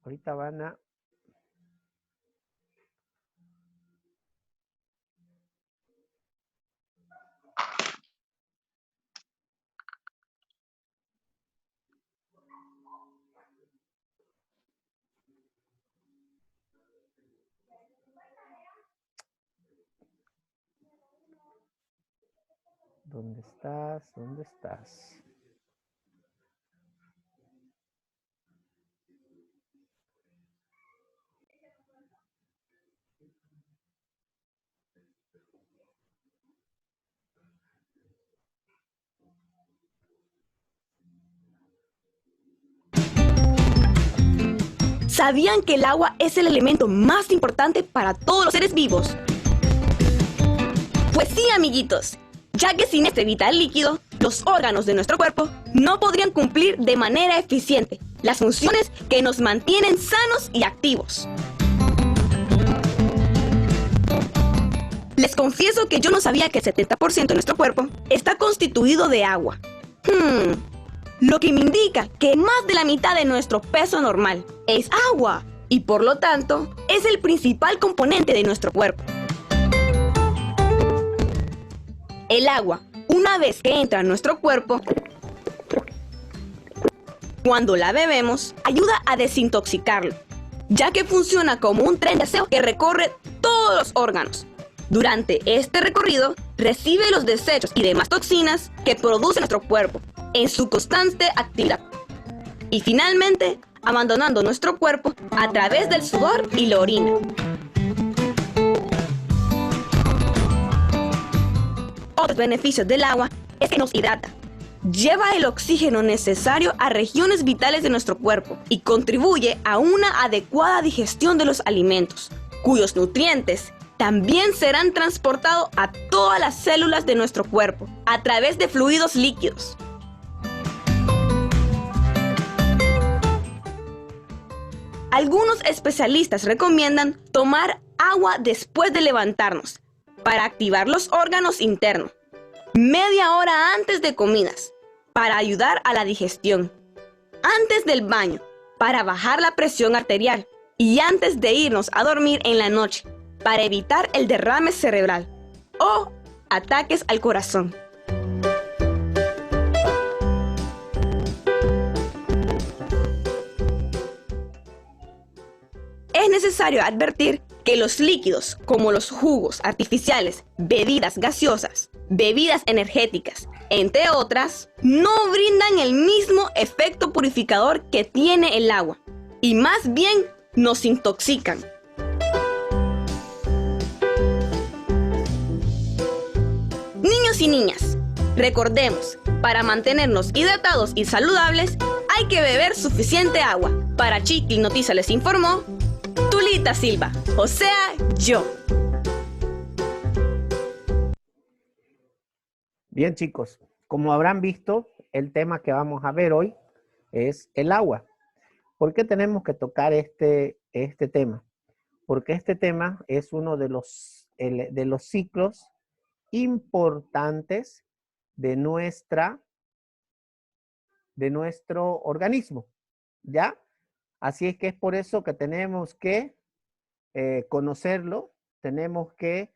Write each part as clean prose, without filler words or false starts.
Ahorita van a... ¿Dónde estás? ¿Dónde estás? ¿Sabían que el agua es el elemento más importante para todos los seres vivos? Pues sí, amiguitos, ya que sin este vital líquido, los órganos de nuestro cuerpo no podrían cumplir de manera eficiente las funciones que nos mantienen sanos y activos. Les confieso que yo no sabía que el 70% de nuestro cuerpo está constituido de agua. Lo que me indica que más de la mitad de nuestro peso normal es agua y por lo tanto es el principal componente de nuestro cuerpo. El agua, una vez que entra en nuestro cuerpo, cuando la bebemos, ayuda a desintoxicarlo, ya que funciona como un tren de aseo que recorre todos los órganos. Durante este recorrido, recibe los desechos y demás toxinas que produce nuestro cuerpo en su constante actividad. Y finalmente, abandonando nuestro cuerpo a través del sudor y la orina. Otros beneficios del agua es que nos hidrata. Lleva el oxígeno necesario a regiones vitales de nuestro cuerpo y contribuye a una adecuada digestión de los alimentos, cuyos nutrientes también serán transportados a todas las células de nuestro cuerpo a través de fluidos líquidos. Algunos especialistas recomiendan tomar agua después de levantarnos para activar los órganos internos, media hora antes de comidas, para ayudar a la digestión, antes del baño, para bajar la presión arterial y antes de irnos a dormir en la noche, para evitar el derrame cerebral o ataques al corazón. Es necesario advertir que los líquidos, como los jugos artificiales, bebidas gaseosas, bebidas energéticas, entre otras, no brindan el mismo efecto purificador que tiene el agua, y más bien nos intoxican. Niños y niñas, recordemos, para mantenernos hidratados y saludables, hay que beber suficiente agua. Para Chiqui Noticias les informó Tulita Silva, o sea, yo. Bien, chicos, como habrán visto, el tema que vamos a ver hoy es el agua. ¿Por qué tenemos que tocar este tema? Porque este tema es uno de los ciclos importantes de nuestro organismo, ¿ya? Así es que es por eso que tenemos que conocerlo, tenemos que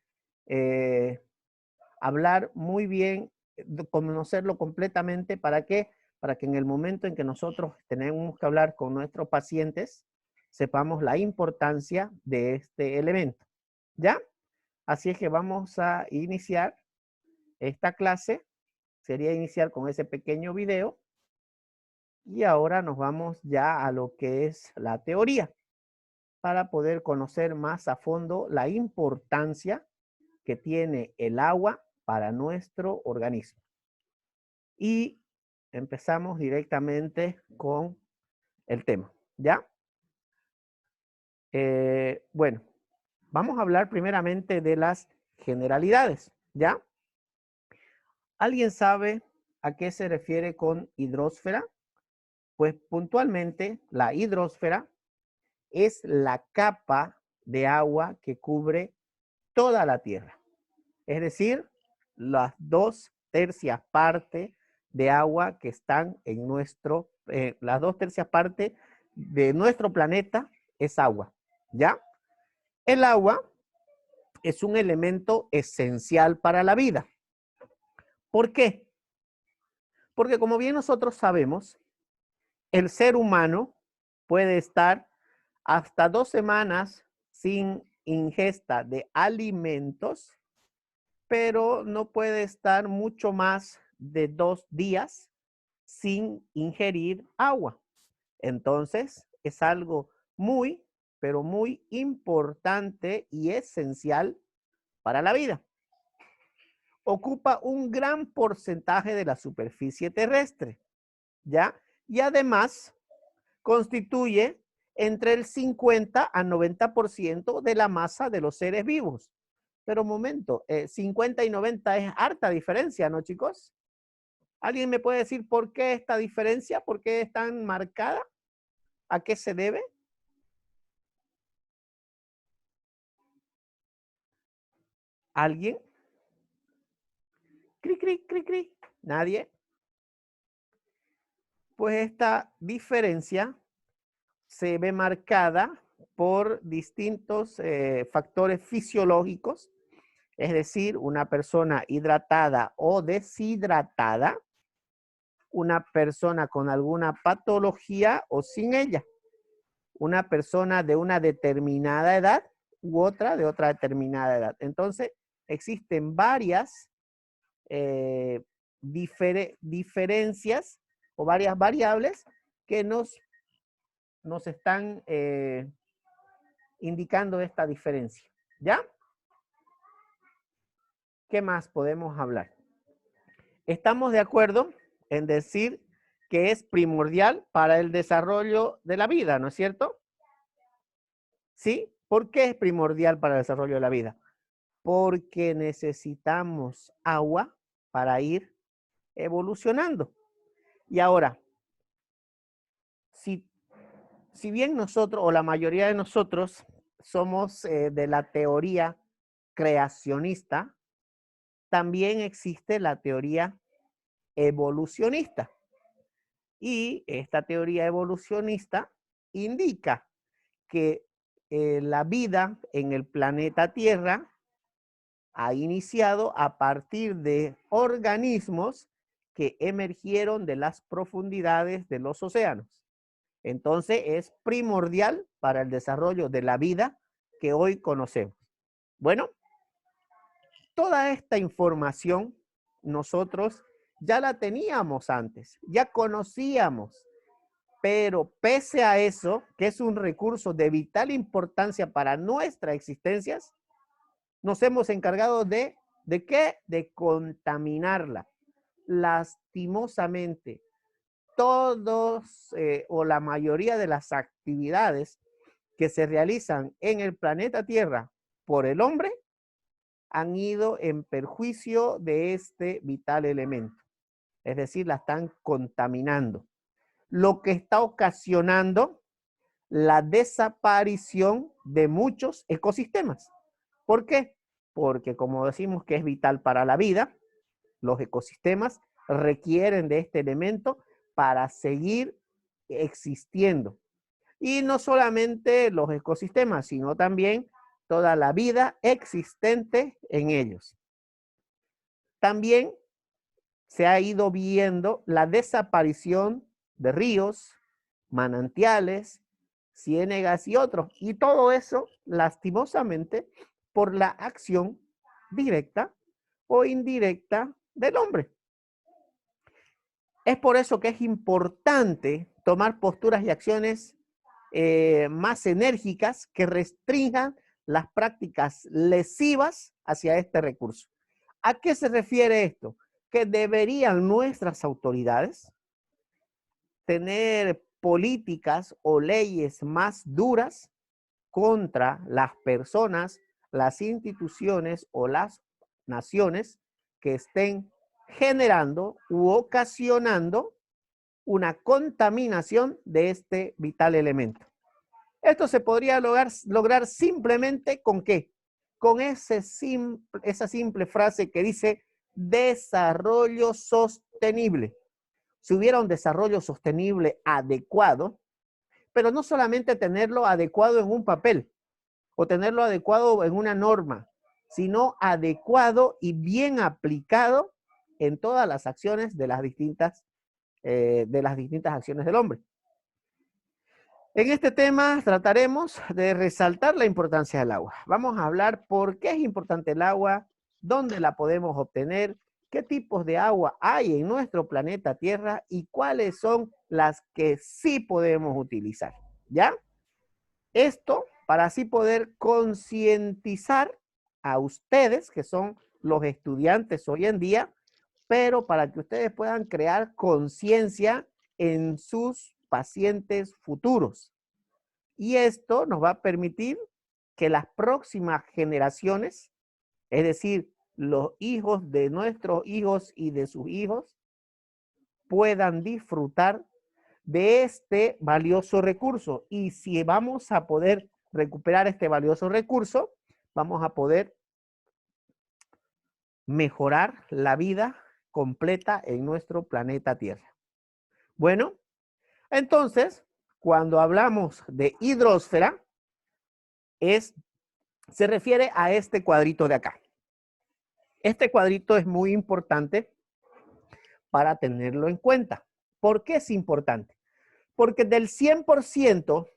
hablar muy bien, conocerlo completamente. ¿Para qué? Para que en el momento en que nosotros tenemos que hablar con nuestros pacientes, sepamos la importancia de este elemento, ¿ya? Así es que vamos a iniciar esta clase. Sería iniciar con ese pequeño video. Y ahora nos vamos ya a lo que es la teoría, para poder conocer más a fondo la importancia que tiene el agua para nuestro organismo. Y empezamos directamente con el tema, ¿ya? Bueno, vamos a hablar primeramente de las generalidades, ¿ya? ¿Alguien sabe a qué se refiere con hidrosfera? Pues puntualmente la hidrosfera es la capa de agua que cubre toda la Tierra. Es decir, las 2/3 partes de agua que están en las 2/3 partes de nuestro planeta es agua, ¿ya? El agua es un elemento esencial para la vida. ¿Por qué? Porque como bien nosotros sabemos, el ser humano puede estar hasta 2 semanas sin ingesta de alimentos, pero no puede estar mucho más de 2 días sin ingerir agua. Entonces, es algo muy, pero muy importante y esencial para la vida. Ocupa un gran porcentaje de la superficie terrestre, ¿ya? Y además constituye entre el 50 a 90% de la masa de los seres vivos. Pero un momento, 50 y 90 es harta diferencia, ¿no, chicos? ¿Alguien me puede decir por qué esta diferencia? ¿Por qué es tan marcada? ¿A qué se debe? ¿Alguien? Cri, cri, cri, cri. ¿Nadie? Pues esta diferencia se ve marcada por distintos factores fisiológicos, es decir, una persona hidratada o deshidratada, una persona con alguna patología o sin ella, una persona de una determinada edad u otra de otra determinada edad. Entonces, existen varias diferencias o varias variables que nos están indicando esta diferencia. ¿Ya? ¿Qué más podemos hablar? Estamos de acuerdo en decir que es primordial para el desarrollo de la vida, ¿no es cierto? ¿Sí? ¿Por qué es primordial para el desarrollo de la vida? Porque necesitamos agua para ir evolucionando. Y ahora, si bien nosotros, o la mayoría de nosotros, somos de la teoría creacionista, también existe la teoría evolucionista. Y esta teoría evolucionista indica que la vida en el planeta Tierra ha iniciado a partir de organismos que emergieron de las profundidades de los océanos. Entonces es primordial para el desarrollo de la vida que hoy conocemos. Bueno, toda esta información nosotros ya la teníamos antes, ya conocíamos, pero pese a eso, que es un recurso de vital importancia para nuestra existencia, nos hemos encargado ¿de qué? De contaminarla. Lastimosamente, todos o la mayoría de las actividades que se realizan en el planeta Tierra por el hombre han ido en perjuicio de este vital elemento. Es decir, la están contaminando. Lo que está ocasionando la desaparición de muchos ecosistemas. ¿Por qué? Porque como decimos que es vital para la vida, los ecosistemas requieren de este elemento para seguir existiendo. Y no solamente los ecosistemas, sino también toda la vida existente en ellos. También se ha ido viendo la desaparición de ríos, manantiales, ciénegas y otros. Y todo eso, lastimosamente, por la acción directa o indirecta del hombre. Es por eso que es importante tomar posturas y acciones más enérgicas que restrinjan las prácticas lesivas hacia este recurso. ¿A qué se refiere esto? Que deberían nuestras autoridades tener políticas o leyes más duras contra las personas, las instituciones o las naciones que estén generando u ocasionando una contaminación de este vital elemento. Esto se podría lograr simplemente ¿con qué? Con esa simple frase que dice desarrollo sostenible. Si hubiera un desarrollo sostenible adecuado, pero no solamente tenerlo adecuado en un papel o tenerlo adecuado en una norma, sino adecuado y bien aplicado en todas las acciones de las distintas acciones del hombre. En este tema trataremos de resaltar la importancia del agua. Vamos a hablar por qué es importante el agua, dónde la podemos obtener, qué tipos de agua hay en nuestro planeta Tierra y cuáles son las que sí podemos utilizar. ¿Ya? Esto para así poder concientizar a ustedes, que son los estudiantes hoy en día, pero para que ustedes puedan crear conciencia en sus pacientes futuros. Y esto nos va a permitir que las próximas generaciones, es decir, los hijos de nuestros hijos y de sus hijos, puedan disfrutar de este valioso recurso. Y si vamos a poder recuperar este valioso recurso, vamos a poder mejorar la vida completa en nuestro planeta Tierra. Bueno, entonces, cuando hablamos de hidrosfera, se refiere a este cuadrito de acá. Este cuadrito es muy importante para tenerlo en cuenta. ¿Por qué es importante? Porque del 100%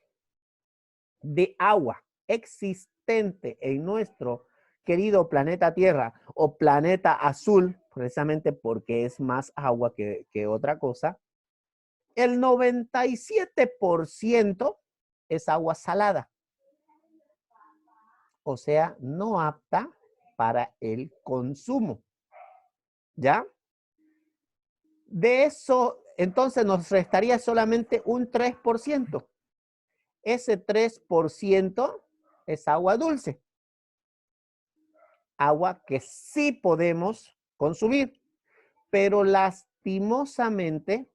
de agua existente en nuestro querido planeta Tierra o planeta azul, precisamente porque es más agua que otra cosa, el 97% es agua salada. O sea, no apta para el consumo. ¿Ya? De eso, entonces nos restaría solamente un 3%. Ese 3% es agua dulce. Agua que sí podemos consumir. Pero lastimosamente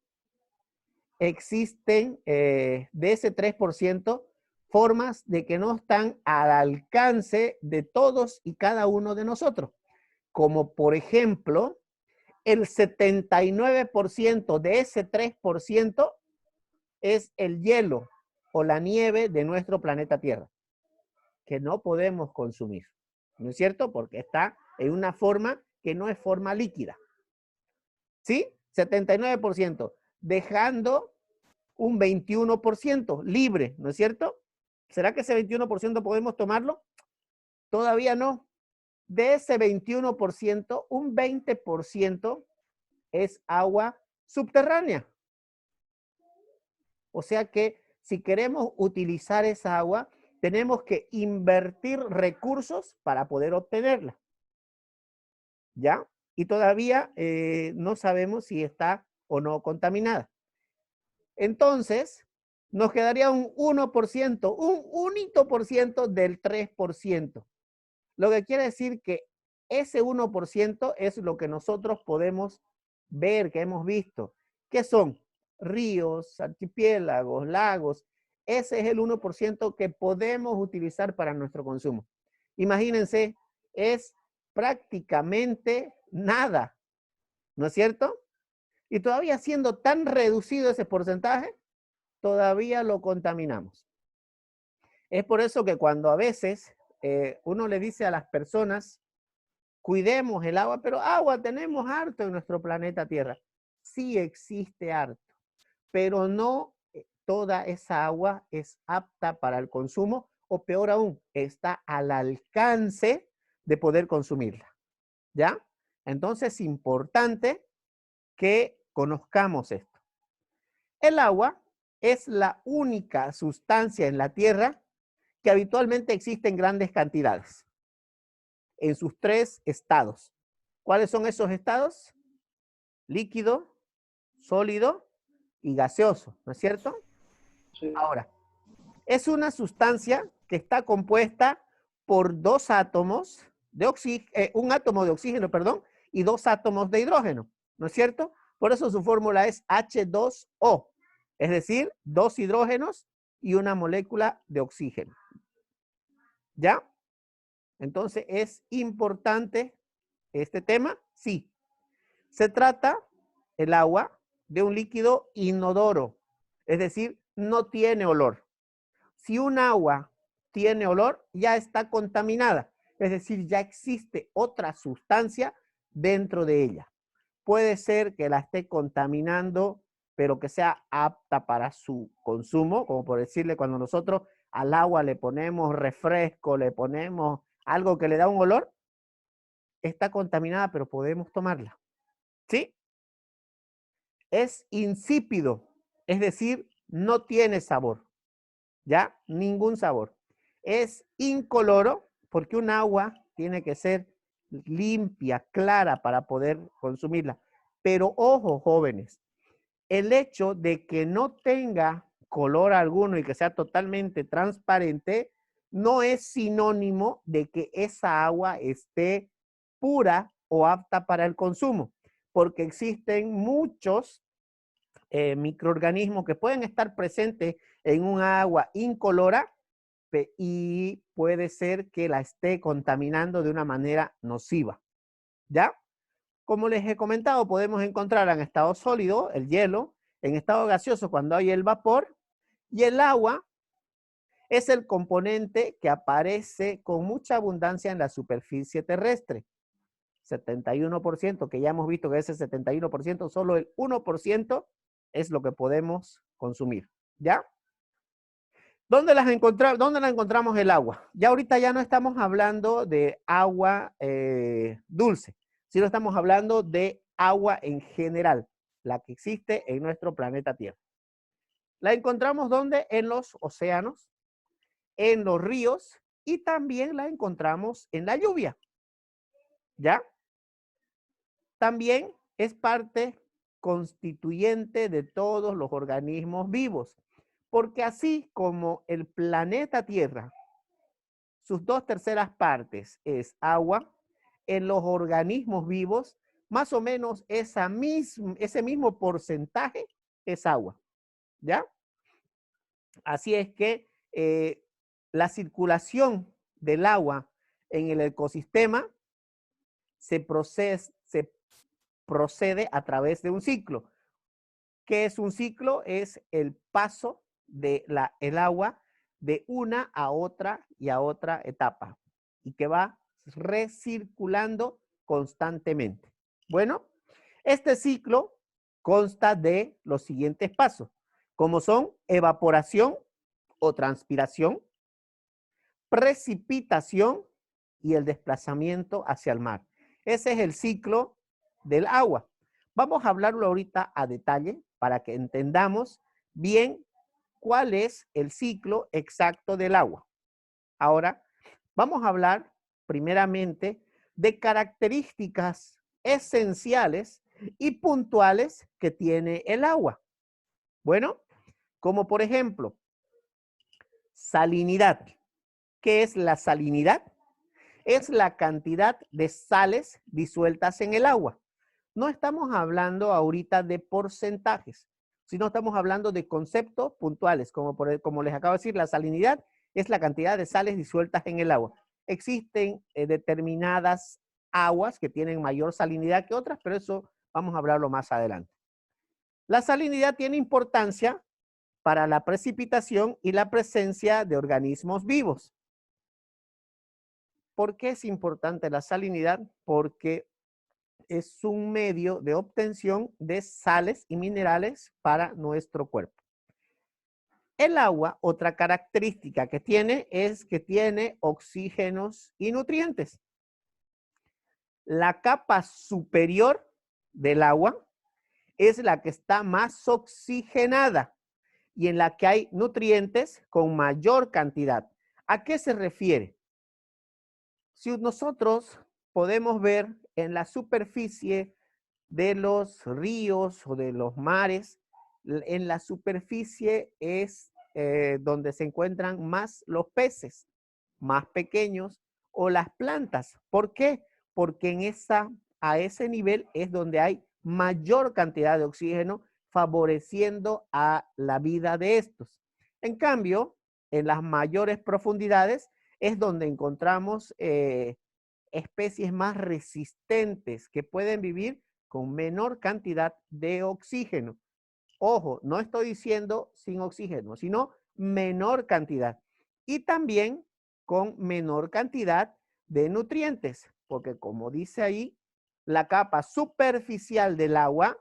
existen de ese 3% formas de que no están al alcance de todos y cada uno de nosotros. Como por ejemplo, el 79% de ese 3% es el hielo o la nieve de nuestro planeta Tierra, que no podemos consumir. ¿No es cierto? Porque está en una forma que no es forma líquida. ¿Sí? 79%, dejando un 21% libre, ¿no es cierto? ¿Será que ese 21% podemos tomarlo? Todavía no. De ese 21%, un 20% es agua subterránea. O sea que si queremos utilizar esa agua, tenemos que invertir recursos para poder obtenerla. ¿Ya? Y todavía no sabemos si está o no contaminada. Entonces, nos quedaría un 1%, un único por ciento del 3%. Lo que quiere decir que ese 1% es lo que nosotros podemos ver, que hemos visto. ¿Qué son? Ríos, archipiélagos, lagos. Ese es el 1% que podemos utilizar para nuestro consumo. Imagínense, es prácticamente nada, ¿no es cierto? Y todavía siendo tan reducido ese porcentaje, todavía lo contaminamos. Es por eso que cuando a veces uno le dice a las personas, cuidemos el agua, pero agua tenemos harto en nuestro planeta Tierra. Sí existe harto, pero no toda esa agua es apta para el consumo o peor aún, está al alcance de poder consumirla. ¿Ya? Entonces es importante que conozcamos esto. El agua es la única sustancia en la Tierra que habitualmente existe en grandes cantidades, en sus 3 estados. ¿Cuáles son esos estados? Líquido, sólido y gaseoso, ¿no es cierto? Sí. Ahora, es una sustancia que está compuesta por 2 átomos de oxígeno, un átomo de oxígeno, perdón, y 2 átomos de hidrógeno, ¿no es cierto? Por eso su fórmula es H2O, es decir, 2 hidrógenos y una molécula de oxígeno. ¿Ya? Entonces, ¿es importante este tema? Sí. Se trata, el agua, de un líquido inodoro, es decir, no tiene olor. Si un agua tiene olor, ya está contaminada. Es decir, ya existe otra sustancia dentro de ella. Puede ser que la esté contaminando, pero que sea apta para su consumo, como por decirle, cuando nosotros al agua le ponemos refresco, le ponemos algo que le da un olor, está contaminada, pero podemos tomarla. ¿Sí? Es insípido, es decir, no tiene sabor. ¿Ya? Ningún sabor. Es incoloro porque un agua tiene que ser limpia, clara para poder consumirla. Pero ojo, jóvenes, el hecho de que no tenga color alguno y que sea totalmente transparente no es sinónimo de que esa agua esté pura o apta para el consumo, porque existen muchos microorganismos que pueden estar presentes en un agua incolora y puede ser que la esté contaminando de una manera nociva. ¿Ya? Como les he comentado, podemos encontrar en estado sólido el hielo, en estado gaseoso cuando hay el vapor, y el agua es el componente que aparece con mucha abundancia en la superficie terrestre. 71%, que ya hemos visto que ese 71%, solo el 1% es lo que podemos consumir. ¿Ya? ¿Dónde la encontramos el agua? Ya ahorita ya no estamos hablando de agua dulce, sino estamos hablando de agua en general, la que existe en nuestro planeta Tierra. La encontramos ¿dónde? En los océanos, en los ríos y también la encontramos en la lluvia. ¿Ya? También es parte constituyente de todos los organismos vivos, porque así como el planeta Tierra, sus 2/3 partes es agua, en los organismos vivos, más o menos ese mismo porcentaje es agua, ¿ya? Así es que la circulación del agua en el ecosistema se procede a través de un ciclo. ¿Qué es un ciclo? Es el paso del agua de una a otra y a otra etapa y que va recirculando constantemente. Bueno, este ciclo consta de los siguientes pasos, como son evaporación o transpiración, precipitación y el desplazamiento hacia el mar. Ese es el ciclo del agua. Vamos a hablarlo ahorita a detalle para que entendamos bien cuál es el ciclo exacto del agua. Ahora, vamos a hablar primeramente de características esenciales y puntuales que tiene el agua. Bueno, como por ejemplo, salinidad. ¿Qué es la salinidad? Es la cantidad de sales disueltas en el agua. No estamos hablando ahorita de porcentajes, sino estamos hablando de conceptos puntuales, como les acabo de decir, la salinidad es la cantidad de sales disueltas en el agua. Existen determinadas aguas que tienen mayor salinidad que otras, pero eso vamos a hablarlo más adelante. La salinidad tiene importancia para la precipitación y la presencia de organismos vivos. ¿Por qué es importante la salinidad? Porque es un medio de obtención de sales y minerales para nuestro cuerpo. El agua, otra característica que tiene es que tiene oxígenos y nutrientes. La capa superior del agua es la que está más oxigenada y en la que hay nutrientes con mayor cantidad. ¿A qué se refiere? Si nosotros podemos ver en la superficie de los ríos o de los mares, en la superficie es donde se encuentran más los peces, más pequeños, o las plantas. ¿Por qué? Porque a ese nivel es donde hay mayor cantidad de oxígeno, favoreciendo a la vida de estos. En cambio, en las mayores profundidades es donde encontramos especies más resistentes que pueden vivir con menor cantidad de oxígeno. Ojo, no estoy diciendo sin oxígeno, sino menor cantidad. Y también con menor cantidad de nutrientes, porque como dice ahí, la capa superficial del agua,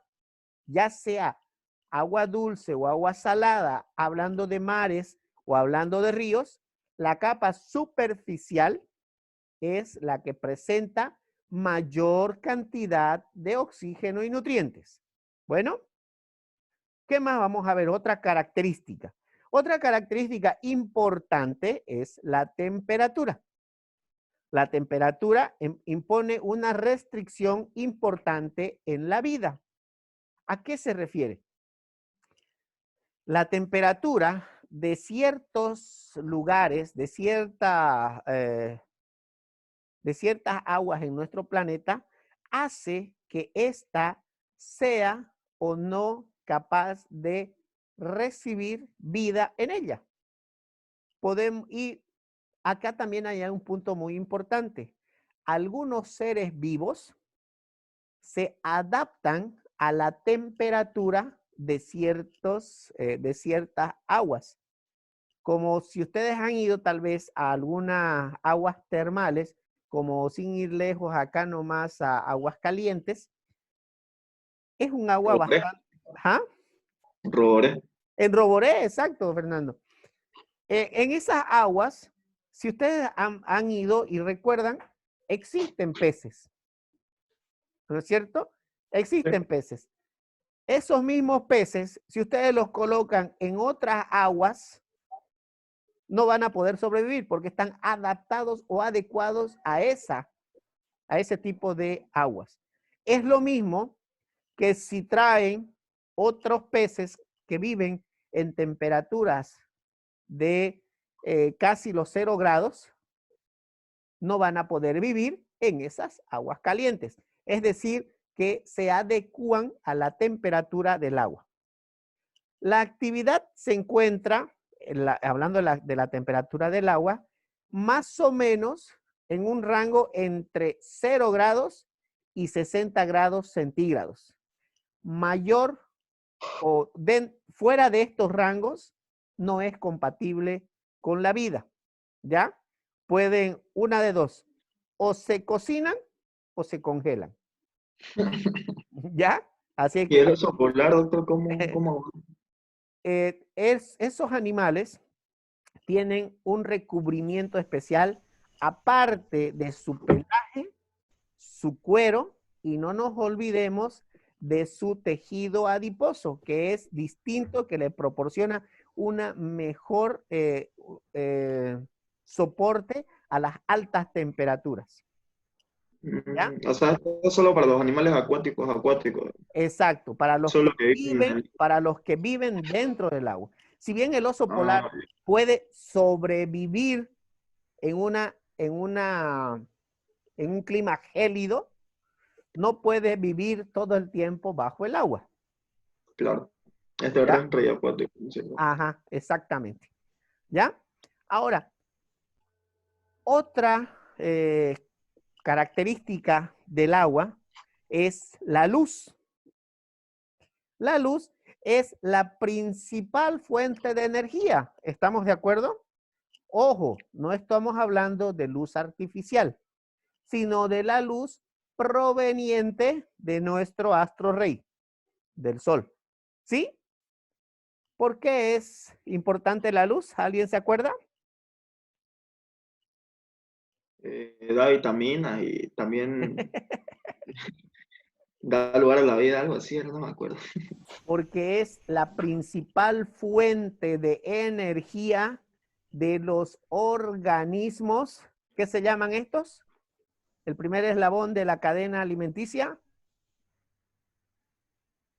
ya sea agua dulce o agua salada, hablando de mares o hablando de ríos, la capa superficial es la que presenta mayor cantidad de oxígeno y nutrientes. Bueno, ¿qué más vamos a ver? Otra característica. Otra característica importante es la temperatura. La temperatura impone una restricción importante en la vida. ¿A qué se refiere? La temperatura de ciertos lugares, de ciertas aguas en nuestro planeta, hace que ésta sea o no capaz de recibir vida en ella. Y acá también hay un punto muy importante. Algunos seres vivos se adaptan a la temperatura de ciertas aguas. Como si ustedes han ido tal vez a algunas aguas termales, como sin ir lejos acá nomás a Aguascalientes, es un agua Roboré. bastante... ¿Ah? Roboré. En Roboré, exacto, Fernando. En esas aguas, si ustedes han ido y recuerdan, existen peces, ¿no es cierto? Existen peces. Esos mismos peces, si ustedes los colocan en otras aguas, no van a poder sobrevivir porque están adaptados o adecuados a ese tipo de aguas. Es lo mismo que si traen otros peces que viven en temperaturas de casi los 0 grados, no van a poder vivir en esas aguas calientes. Es decir, que se adecúan a la temperatura del agua. La actividad se encuentra, hablando de la temperatura del agua, más o menos en un rango entre 0 grados y 60 grados centígrados. Mayor o fuera de estos rangos no es compatible con la vida, ¿ya? Pueden, una de dos, o se cocinan o se congelan, ¿ya? Así ¿Y que el oso polar, doctor? ¿Cómo? esos animales tienen un recubrimiento especial aparte de su pelaje, su cuero, y no nos olvidemos de su tejido adiposo, que es distinto, que le proporciona una mejor soporte a las altas temperaturas. ¿Ya? O sea, esto es solo para los animales acuáticos. Exacto, para Solo que viven en el... para los que viven dentro del agua. Si bien el oso polar Ah, puede sobrevivir en un clima gélido, no puede vivir todo el tiempo bajo el agua. claro. Es ¿Ya? terrestre y acuático, ¿cierto? Ajá, exactamente. ¿Ya? Ahora, otra característica del agua es la luz. La luz es la principal fuente de energía. ¿Estamos de acuerdo? Ojo, no estamos hablando de luz artificial, sino de la luz proveniente de nuestro astro rey, del sol. ¿Sí? ¿Por qué es importante la luz? ¿Alguien se acuerda? Da vitaminas y también da lugar a la vida, algo así, no me acuerdo. Porque es la principal fuente de energía de los organismos. ¿Qué se llaman estos? El primer eslabón de la cadena alimenticia.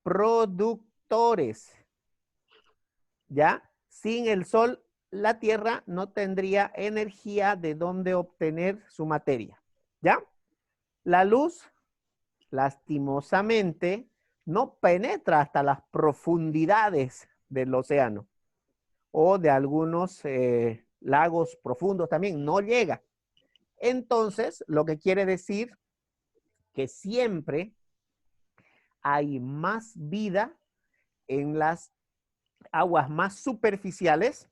Productores. ¿Ya? Sin el sol, la Tierra no tendría energía de donde obtener su materia. ¿Ya? La luz, lastimosamente, no penetra hasta las profundidades del océano o de algunos lagos profundos también, no llega. Entonces, lo que quiere decir que siempre hay más vida en las aguas más superficiales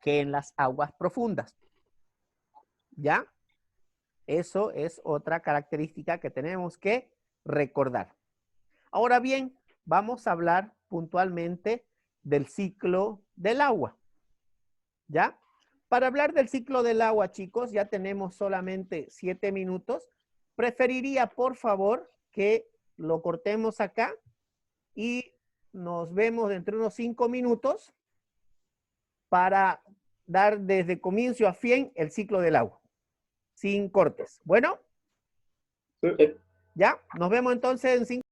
que en las aguas profundas. ¿Ya? Eso es otra característica que tenemos que recordar. Ahora bien, vamos a hablar puntualmente del ciclo del agua. ¿Ya? Para hablar del ciclo del agua, chicos, ya tenemos solamente 7 minutos. Preferiría, por favor, que lo cortemos acá y nos vemos dentro de unos 5 minutos para dar desde comienzo a fin el ciclo del agua, sin cortes. Bueno, Sí. ya, nos vemos entonces en 5